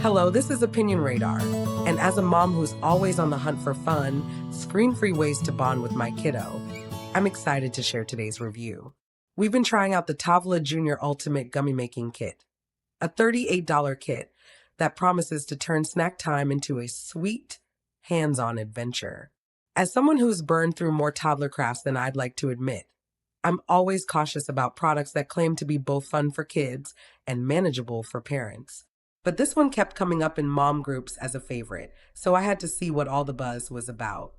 Hello, this is Opinion Radar, and as a mom who's always on the hunt for fun, screen-free ways to bond with my kiddo, I'm excited to share today's review. We've been trying out the Tovla Jr. Ultimate Gummy-Making Kit, a $38 kit that promises to turn snack time into a sweet, hands-on adventure. As someone who's burned through more toddler crafts than I'd like to admit, I'm always cautious about products that claim to be both fun for kids and manageable for parents. But this one kept coming up in mom groups as a favorite, so I had to see what all the buzz was about.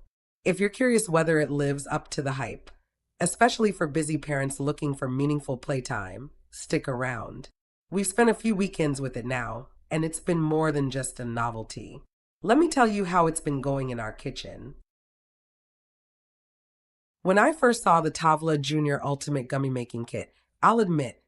If you're curious whether it lives up to the hype, especially for busy parents looking for meaningful playtime, stick around. We've spent a few weekends with it now, and it's been more than just a novelty. Let me tell you how it's been going in our kitchen. When I first saw the Tovla Jr. Ultimate Gummy Making Kit, I'll admit,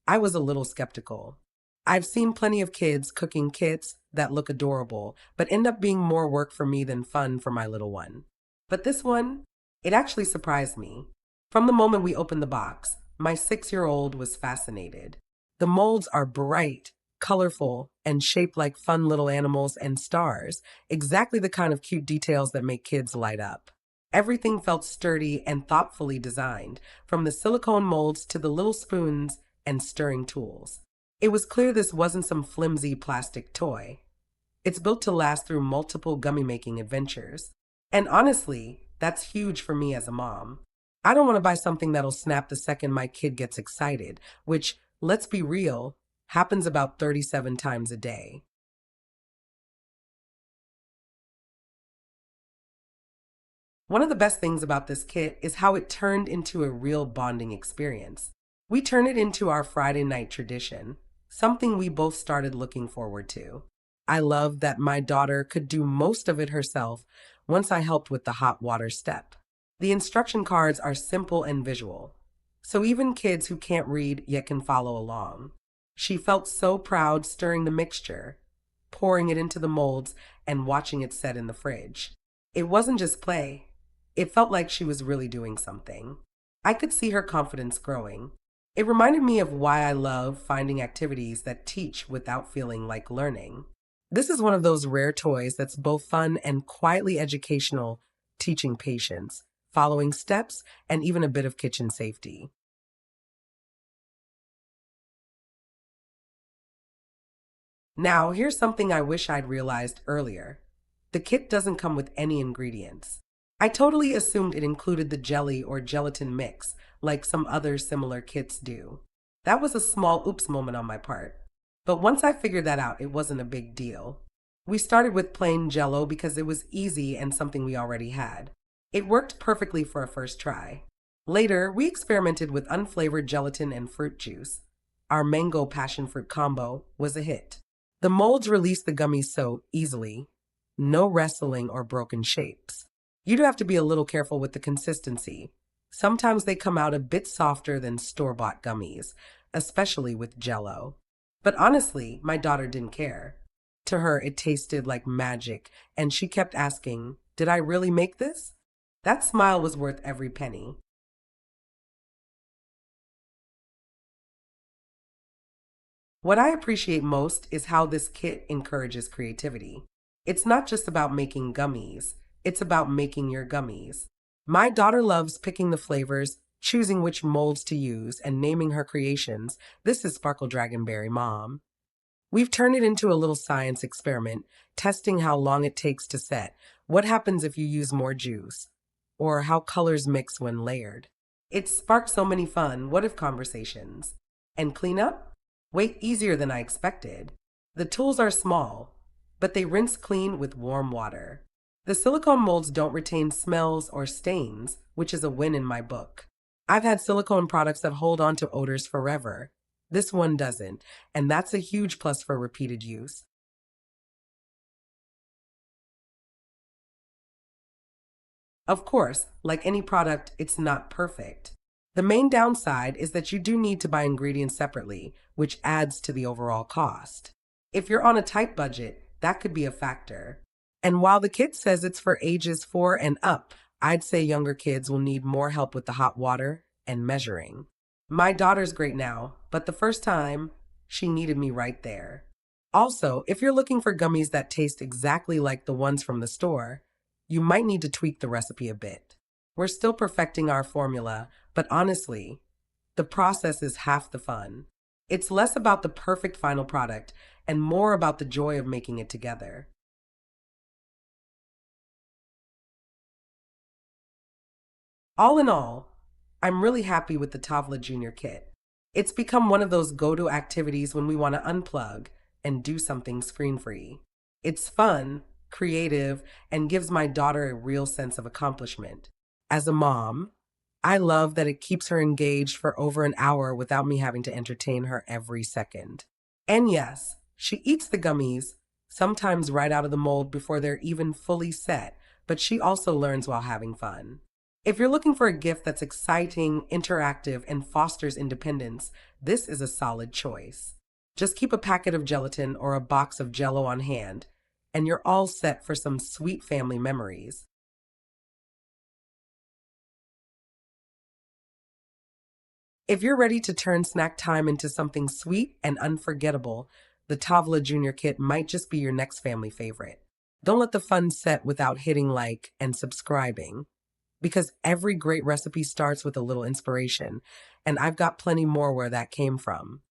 I was a little skeptical. I've seen plenty of kids cooking kits that look adorable, but end up being more work for me than fun for my little one. But this one, it actually surprised me. From the moment we opened the box, my 6-year-old was fascinated. The molds are bright, colorful, and shaped like fun little animals and stars, exactly the kind of cute details that make kids light up. Everything felt sturdy and thoughtfully designed, from the silicone molds to the little spoons and stirring tools. It was clear this wasn't some flimsy plastic toy. It's built to last through multiple gummy-making adventures. And honestly, that's huge for me as a mom. I don't want to buy something that'll snap the second my kid gets excited, which, let's be real, happens about 37 times a day. One of the best things about this kit is how it turned into a real bonding experience. We turn it into our Friday night tradition, something we both started looking forward to. I love that my daughter could do most of it herself once I helped with the hot water step. The instruction cards are simple and visual, so even kids who can't read yet can follow along. She felt so proud stirring the mixture, pouring it into the molds, and watching it set in the fridge. It wasn't just play. It felt like she was really doing something. I could see her confidence growing. It reminded me of why I love finding activities that teach without feeling like learning. This is one of those rare toys that's both fun and quietly educational, teaching patience, following steps, and even a bit of kitchen safety. Now, here's something I wish I'd realized earlier. The kit doesn't come with any ingredients. I totally assumed it included the jelly or gelatin mix, like some other similar kits do. That was a small oops moment on my part. But once I figured that out, it wasn't a big deal. We started with plain Jell-O because it was easy and something we already had. It worked perfectly for a first try. Later, we experimented with unflavored gelatin and fruit juice. Our mango passion fruit combo was a hit. The molds released the gummies so easily. No wrestling or broken shapes. You'd have to be a little careful with the consistency. Sometimes they come out a bit softer than store-bought gummies, especially with Jell-O. But honestly, my daughter didn't care. To her, it tasted like magic, and she kept asking, "Did I really make this?" That smile was worth every penny. What I appreciate most is how this kit encourages creativity. It's not just about making gummies, it's about making your gummies. My daughter loves picking the flavors, choosing which molds to use, and naming her creations. This is Sparkle Dragonberry Mom. We've turned it into a little science experiment, testing how long it takes to set, what happens if you use more juice, or how colors mix when layered. It sparked so many fun what if conversations. And cleanup? Way easier than I expected. The tools are small, but they rinse clean with warm water. The silicone molds don't retain smells or stains, which is a win in my book. I've had silicone products that hold on to odors forever. This one doesn't, and that's a huge plus for repeated use. Of course, like any product, it's not perfect. The main downside is that you do need to buy ingredients separately, which adds to the overall cost. If you're on a tight budget, that could be a factor. And while the kit says it's for ages 4 and up, I'd say younger kids will need more help with the hot water and measuring. My daughter's great now, but the first time, she needed me right there. Also, if you're looking for gummies that taste exactly like the ones from the store, you might need to tweak the recipe a bit. We're still perfecting our formula, but honestly, the process is half the fun. It's less about the perfect final product and more about the joy of making it together. All in all, I'm really happy with the Tavla Jr. kit. It's become one of those go to activities when we want to unplug and do something screen free. It's fun, creative, and gives my daughter a real sense of accomplishment. As a mom, I love that it keeps her engaged for over an hour without me having to entertain her every second. And yes, she eats the gummies, sometimes right out of the mold before they're even fully set, but she also learns while having fun. If you're looking for a gift that's exciting, interactive, and fosters independence, this is a solid choice. Just keep a packet of gelatin or a box of jello on hand, and you're all set for some sweet family memories. If you're ready to turn snack time into something sweet and unforgettable, the Tavla Jr. kit might just be your next family favorite. Don't let the fun set without hitting like and subscribing, because every great recipe starts with a little inspiration, and I've got plenty more where that came from.